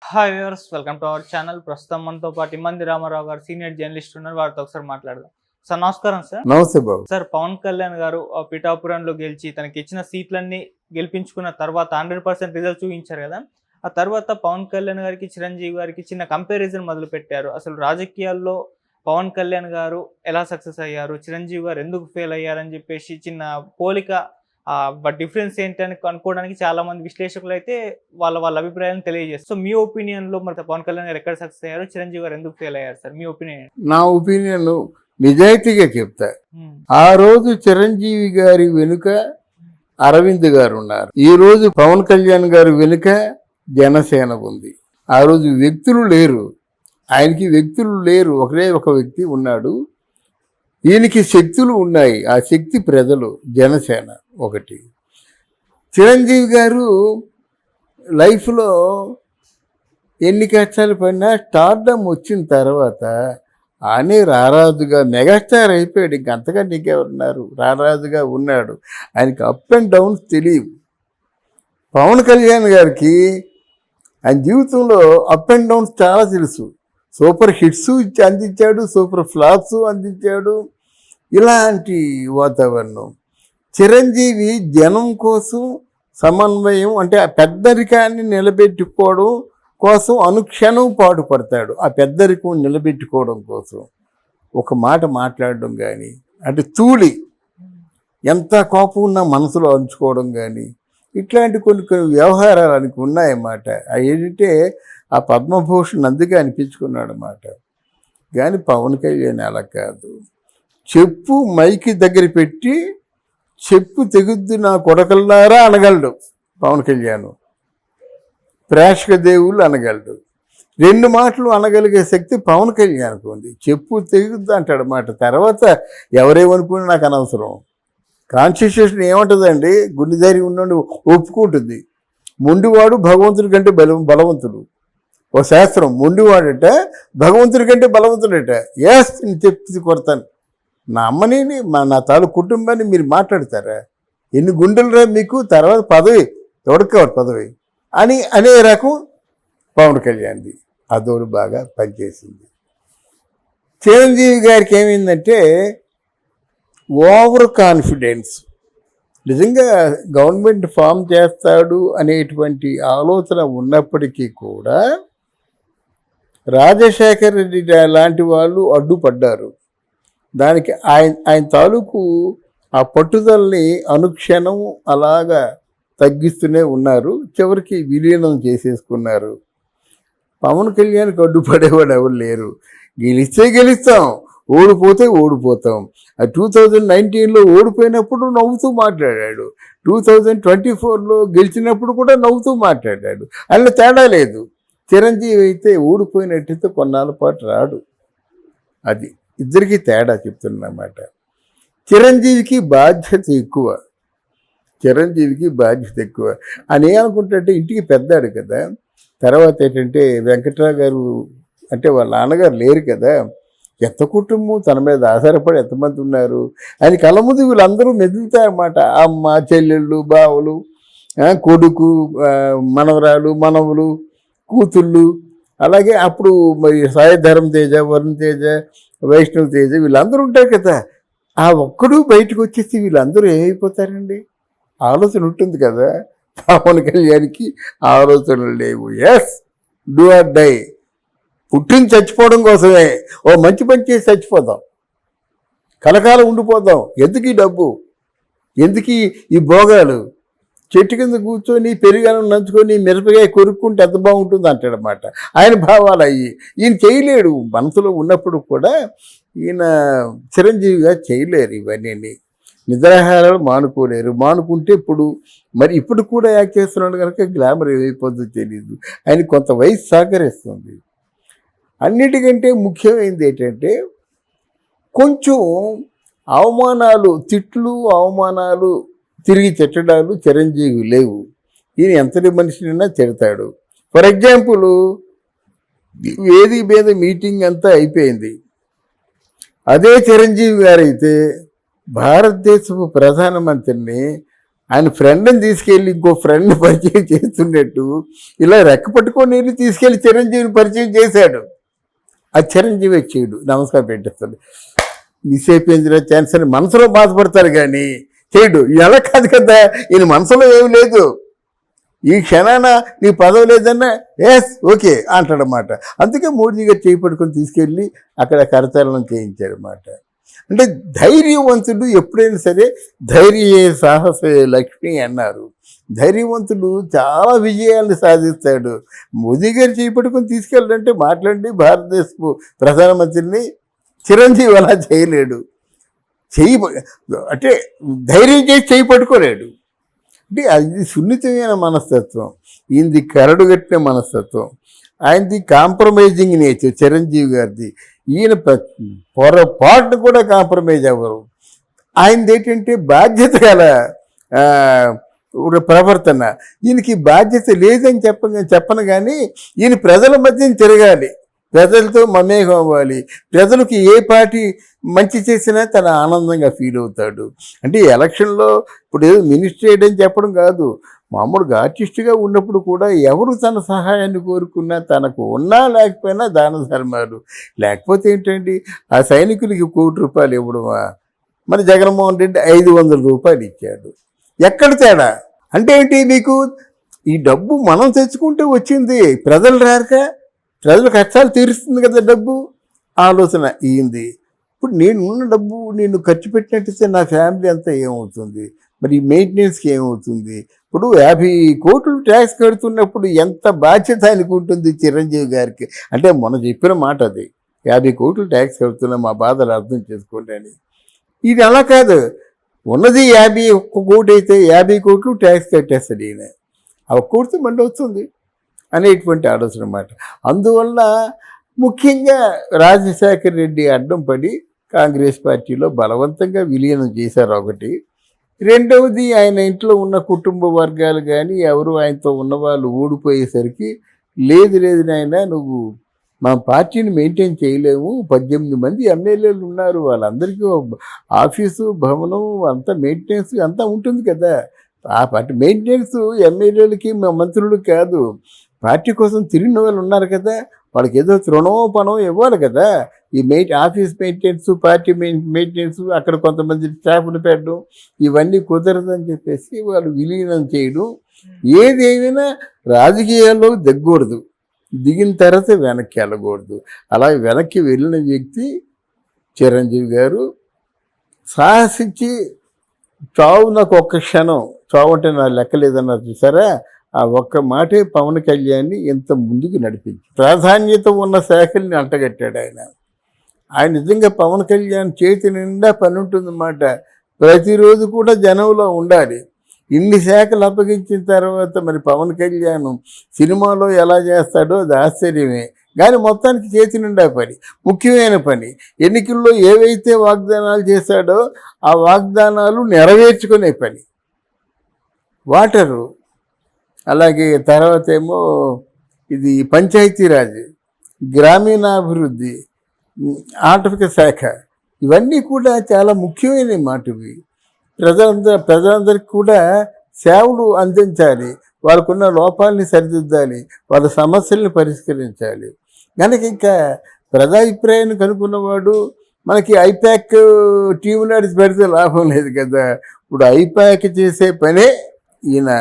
Hi viewers, welcome to our channel. ప్రస్తుతం మనతో పాటు ఇమ్మంది రామారావు గారు సీనియర్ జర్నలిస్ట్ ఉన్నారు. వారితో ఒకసారి మాట్లాడదాం. సార్ నమస్కారం. సార్ నమస్తే బాబు. సార్, పవన్ కళ్యాణ్ గారు పిఠాపురంలో గెలిచి తనకి ఇచ్చిన సీట్లన్నీ గెలిపించుకున్న తర్వాత 100% రిజల్ట్ చూపించారు కదా. ఆ తర్వాత పవన్ కళ్యాణ్ గారికి చిరంజీవి గారికి చిన్న కంపారిజన్ మొదలు పెట్టారు. అసలు రాజకీయాల్లో పవన్ కళ్యాణ్ గారు ఎలా సక్సెస్ అయ్యారు, చిరంజీవి గారు ఎందుకు ఫెయిల్ అయ్యారని చెప్పేసి చిన్న పోలిక, డిఫరెన్స్ ఏంటని కనుక్కోవడానికి చాలా మంది విశ్లేషకులు అయితే వాళ్ళ అభిప్రాయాలను తెలియజేస్తారు. సో మీ ఒపీనియన్ లో మరి పవన్ కళ్యాణ్ గారు ఎక్కడ సక్సెస్ అయ్యారు, చిరంజీవి గారు ఎందుకు ఫెయిల్ అయ్యారు సార్? మీ ఒపీనియన్? నా ఒపీనియన్ నిజాయితీగా చెప్తా. ఆ రోజు చిరంజీవి గారి వెనుక అరవింద్ గారు ఉన్నారు. ఈ రోజు పవన్ కళ్యాణ్ గారి వెనుక జనసేన ఉంది. ఆ రోజు వ్యక్తులు లేరు, ఆయనకి వ్యక్తులు లేరు, ఒకరే ఒక వ్యక్తి ఉన్నాడు. ఈయనకి శక్తులు ఉన్నాయి, ఆ శక్తి ప్రజలు, జనసేన ఒకటి. చిరంజీవి గారు లైఫ్లో ఎన్ని కష్టాలు పడినా స్టార్డమ్ వచ్చిన తర్వాత ఆయనే రారాజుగా మెగాస్టార్ అయిపోయాడు. ఇంకంతగా నీకెవరున్నారు, రారాజుగా ఉన్నాడు. ఆయనకి అప్ అండ్ డౌన్స్ తెలియవు. పవన్ కళ్యాణ్ గారికి ఆయన జీవితంలో అప్ అండ్ డౌన్స్ చాలా తెలుసు. సూపర్ హిట్స్ అందించాడు, సూపర్ ఫ్లాప్స్ అందించాడు. ఇలాంటి వాతావరణం. చిరంజీవి జనం కోసం సమన్వయం, అంటే ఆ పెద్దరికాన్ని నిలబెట్టుకోవడం కోసం అనుక్షణం పాటుపడతాడు. ఆ పెద్దరికం నిలబెట్టుకోవడం కోసం ఒక మాట మాట్లాడడం కానీ, అంటే తూలి ఎంత కోపం ఉన్నా మనసులో ఉంచుకోవడం కానీ, ఇట్లాంటి కొన్ని వ్యవహారాలు ఆయనకు ఉన్నాయన్నమాట. అవి ఏంటంటే ఆ పద్మభూషణ్ అందుకే అనిపించుకున్నాడు అన్నమాట. కానీ పవన్ కళ్యాణ్ అలా కాదు. చెప్పు మైకి దగ్గర పెట్టి చెప్పు తెగుద్దు నా కొడకల్లారా అనగలడు పవన్ కళ్యాణ్. ప్రేక్షక దేవుళ్ళు అనగలడు. రెండు మాటలు అనగలిగే శక్తి పవన్ కళ్యాణ్కి ఉంది. చెప్పు తెగుద్దు అంటాడు మాట. తర్వాత ఎవరేమనుకున్నా నాకు అనవసరం. కాన్స్టిట్యూషన్ ఏమంటుందండి, గుండె ధైర్యం ఉన్నోడు ఒప్పుకుంటుంది. మొండివాడు భగవంతుడి కంటే బలవంతుడు. ఓ శాస్త్రం, మొండివాడట భగవంతుడి కంటే బలవంతుడట. ఎస్ నేను చెప్తుంది కొడతాను. నా అమ్మని నా తాలూ కుటుంబాన్ని మీరు మాట్లాడతారా? ఎన్ని గుండెలరా మీకు, తర్వాత పదవి ఎవరికి పదవి అని అనే రకం పవన్ కళ్యాణ్ది. అదోడు బాగా పనిచేసింది. చిరంజీవి గారికి ఏమైందంటే ఓవర్ కాన్ఫిడెన్స్. నిజంగా గవర్నమెంట్ ఫామ్ చేస్తాడు అనేటువంటి ఆలోచన ఉన్నప్పటికీ కూడా రాజశేఖర రెడ్డి లాంటి వాళ్ళు అడ్డుపడ్డారు. దానికి ఆయన తాలూకు ఆ పట్టుదలని అనుక్షణం అలాగా తగ్గిస్తూనే ఉన్నారు. చివరికి విలీనం చేసేసుకున్నారు. పవన్ కళ్యాణ్కి అడ్డుపడేవాడు ఎవరు లేరు. గెలిస్తే గెలుస్తాం, ఓడిపోతే ఓడిపోతాం. 2019లో ఓడిపోయినప్పుడు నవ్వుతూ మాట్లాడాడు, 2024లో గెలిచినప్పుడు కూడా నవ్వుతూ మాట్లాడాడు. అలా తేడా లేదు. చిరంజీవి అయితే ఓడిపోయినట్టయితే కొన్నాళ్ళ పాటు రాడు. అది ఇద్దరికీ తేడా చెప్తున్నమాట. చిరంజీవికి బాధ్యత ఎక్కువ. ఆయన ఏమనుకుంటే ఇంటికి పెద్దాడు కదా. తర్వాత ఏంటంటే వెంకట్రావు గారు అంటే వాళ్ళ నాన్నగారు లేరు కదా. ఎంత కుటుంబం తన మీద ఆధారపడి ఎంతమంది ఉన్నారు. ఆయన కళ్ళ ముందు వీళ్ళందరూ మెదులుతారన్నమాట. అమ్మ, చెల్లెళ్ళు, బావులు, కొడుకు, మనవరాలు, మనవులు, కూతుళ్ళు. అలాగే అప్పుడు మరి సాయిధరం తేజ, వరుణ్ తేజ, వైష్ణవ్ తేజ వీళ్ళందరూ ఉంటారు కదా. ఆ ఒక్కడు బయటకు వచ్చేసి వీళ్ళందరూ ఏమైపోతారండి? ఆలోచన ఉంటుంది కదా. పవన్ కళ్యాణ్కి ఆలోచనలు లేవు. Yes, do or die. పుట్టింది చచ్చిపోవడం కోసమే. ఓ మంచి పని చేసి చచ్చిపోదాం, కలకాలం ఉండిపోదాం. ఎందుకు ఈ డబ్బు, ఎందుకు ఈ భోగాలు? చెట్టు కింద కూర్చొని పెరుగాను నంచుకొని మిరపకాయ కొరుక్కుంటే ఎంత బాగుంటుంది అంటాడనమాట. ఆయన భావాలు అయ్యి ఈయన చేయలేడు. మనసులో ఉన్నప్పుడు కూడా ఈయన చిరంజీవిగా చేయలేరు. ఇవన్నీ నిద్రాహారాలు మానుకోలేరు. మానుకుంటే ఇప్పుడు కూడా యాక్ట్ చేస్తున్నాడు కనుక గ్లామర్ ఏమైపోతుందో తెలియదు. ఆయన కొంత వయసు సహకరిస్తుంది. అన్నిటికంటే ముఖ్యమైనది ఏంటంటే కొంచెం అవమానాలు, తిట్లు, అవమానాలు, తిరిగి తిట్టడాలు చిరంజీవి లేవు. ఈయన ఎంతటి మనిషినైనా తిడతాడు. ఫర్ ఎగ్జాంపుల్, వేది మీద మీటింగ్ అంతా అయిపోయింది. అదే చిరంజీవి గారైతే భారతదేశపు ప్రధానమంత్రిని ఆయన ఫ్రెండ్ని తీసుకెళ్ళి ఇంకో ఫ్రెండ్ పరిచయం చేస్తున్నట్టు ఇలా రెక్క పట్టుకొని వెళ్ళి తీసుకెళ్ళి చిరంజీవిని పరిచయం చేశాడు. ఆ చిరంజీవి వచ్చేయడు, నమస్కారం పెట్టేస్తాడు, మిస్ అయిపోయిందిరా ఛాన్స్ అని మనసులో బాధపడతారు కానీ చేయడు. ఎలా కాదు కదా, ఈయన మనసులో ఏమి లేదు, ఈ క్షణాన నీ పదవి లేదన్నా ఎస్ ఓకే అంటాడనమాట. అందుకే మోడీ గారు చేయి పట్టుకొని తీసుకెళ్ళి అక్కడ కరచాలనం చేయించారన్నమాట. అంటే ధైర్యవంతుడు ఎప్పుడైనా సరే, ధైర్యే సాహసే లక్ష్మి అన్నారు. ధైర్యవంతుడు చాలా విజయాలను సాధిస్తాడు. మోదీ గారు చేపట్టుకొని తీసుకెళ్ళాలంటే మాట్లాడి భారతదేశపు ప్రధానమంత్రిని చిరంజీవి అలా చేయలేడు. అంటే ధైర్యం చేసి చేయి పట్టుకోలేడు. అంటే అది సున్నితమైన మనస్తత్వం, ఈయనది కరడుగట్టిన మనస్తత్వం, ఆయనది కాంప్రమైజింగ్ నేచర్ చిరంజీవి గారిది. ఈయన పొరపాటును కూడా కాంప్రమైజ్ అవ్వరు. ఆయనది ఏంటంటే బాధ్యత గల ప్రవర్తన. ఈయనకి బాధ్యత లేదని చెప్పను కానీ ఈయన ప్రజల మధ్య తిరగాలి, ప్రజలతో మమేకం అవ్వాలి, ప్రజలకు ఏ పార్టీ మంచి చేసినా తన ఆనందంగా ఫీల్ అవుతాడు. అంటే ఎలక్షన్లో ఇప్పుడు ఏదో మినిస్టర్ చేయడం చెప్పడం కాదు, మామూలుగా ఆర్టిస్ట్గా ఉన్నప్పుడు కూడా ఎవరు తన సహాయాన్ని కోరుకున్నా, తనకు ఉన్నా లేకపోయినా దాన ధర్మాలు. లేకపోతే ఏంటండి, ఆ సైనికులకి ₹1,00,00,000 ఇవ్వడమా? మరి జగన్మోహన్ రెడ్డి ₹500 ఇచ్చాడు. ఎక్కడ తేడా? అంటే ఏంటి, మీకు ఈ డబ్బు మనం తెచ్చుకుంటే వచ్చింది, ప్రజలు రాక ప్రజల కష్టాలు తీరుస్తుంది కదా డబ్బు. ఆలోచన ఈంది. ఇప్పుడు నేను ఉన్న డబ్బు నేను ఖర్చు పెట్టినట్టయితే నా ఫ్యామిలీ అంతా ఏమవుతుంది, మరి మెయింటెనెన్స్కి ఏమవుతుంది? ఇప్పుడు 50 కోట్లు ట్యాక్స్ కడుతున్నప్పుడు ఎంత బాధ్యత ఆయనకు ఉంటుంది చిరంజీవి గారికి. అంటే మొన్న చెప్పిన మాట అది, 50 కోట్లు ట్యాక్స్ కడుతున్నా మా బాధలు అర్థం చేసుకోండి అని. ఇది అలా కాదు, ఉన్నది 51 కోటి అయితే 50 కోట్లు ట్యాక్స్ కట్టేస్తాడు ఈయన. ఆ 1 కోటితో మళ్ళీ వస్తుంది అనేటువంటి ఆలోచన అన్నమాట. అందువల్ల ముఖ్యంగా రాజశేఖర రెడ్డి అడ్డం పడి కాంగ్రెస్ పార్టీలో బలవంతంగా విలీనం చేశారు ఒకటి. రెండవది, ఆయన ఇంట్లో ఉన్న కుటుంబ వర్గాలు కానీ ఎవరు ఆయనతో ఉన్నవాళ్ళు ఓడిపోయేసరికి లేదు నాయన నువ్వు మా పార్టీని మెయింటైన్ చేయలేము, 18 మంది ఎమ్మెల్యేలు ఉన్నారు, వాళ్ళందరికీ ఆఫీసు భవనం అంతా మెయింటెనెన్స్ అంతా ఉంటుంది కదా. ఆ పార్టీ మెయింటెనెన్స్ ఎమ్మెల్యేలకి మంత్రులకి కాదు, పార్టీ కోసం తిరిగిన వాళ్ళు ఉన్నారు కదా, వాళ్ళకి ఏదో తృణమో పనమో ఇవ్వాలి కదా. ఈ ఆఫీస్ మెయింటెనెన్స్, పార్టీ మెయింటెనెన్స్, అక్కడ కొంతమంది స్టాఫ్ని పెట్టడం, ఇవన్నీ కుదరదని చెప్పేసి వాళ్ళు విలీనం చేయడం. ఏదేమైనా రాజకీయాల్లో దిగకూడదు, దిగిన తర్వాత వెనక్కి వెళ్ళకూడదు. అలా వెనక్కి వెళ్ళిన వ్యక్తి చిరంజీవి గారు. సాహసించి చావు నాకు ఒక్క క్షణం, చావు అంటే నా లెక్కలేదన్నారు చూసారా, ఆ ఒక్క మాటే పవన్ కళ్యాణ్ని ఇంత ముందుకు నడిపించి ప్రాధాన్యత ఉన్న శాఖల్ని అంటగట్టాడు ఆయన. ఆయన నిజంగా పవన్ కళ్యాణ్ చేతి నిండా పని ఉంటుందన్నమాట. ప్రతిరోజు కూడా జనంలో ఉండాలి. ఇన్ని శాఖలు అప్పగించిన తర్వాత మరి పవన్ కళ్యాణ్ సినిమాలో ఎలా చేస్తాడో అది ఆశ్చర్యమే. కానీ మొత్తానికి చేతి నిండా పని, ముఖ్యమైన పని. ఎన్నికల్లో ఏవైతే వాగ్దానాలు చేశాడో ఆ వాగ్దానాలు నెరవేర్చుకునే పని. వాటరు, అలాగే తర్వాత ఏమో ఇది పంచాయతీరాజ్, గ్రామీణాభివృద్ధి, ఆర్థిక శాఖ, ఇవన్నీ కూడా చాలా ముఖ్యమైన మాటవి. ప్రజలందరికీ కూడా సేవలు అందించాలి, వాళ్ళకున్న లోపాలని సరిదిద్దాలి, వాళ్ళ సమస్యల్ని పరిష్కరించాలి. కనుక ఇంకా ప్రజాభిప్రాయాన్ని కనుక్కున్నవాడు మనకి ఐపాక్ టీం నడిచి పెడితే లాభం లేదు కదా. ఇప్పుడు ఐపాక్ చేసే పనే ఈయన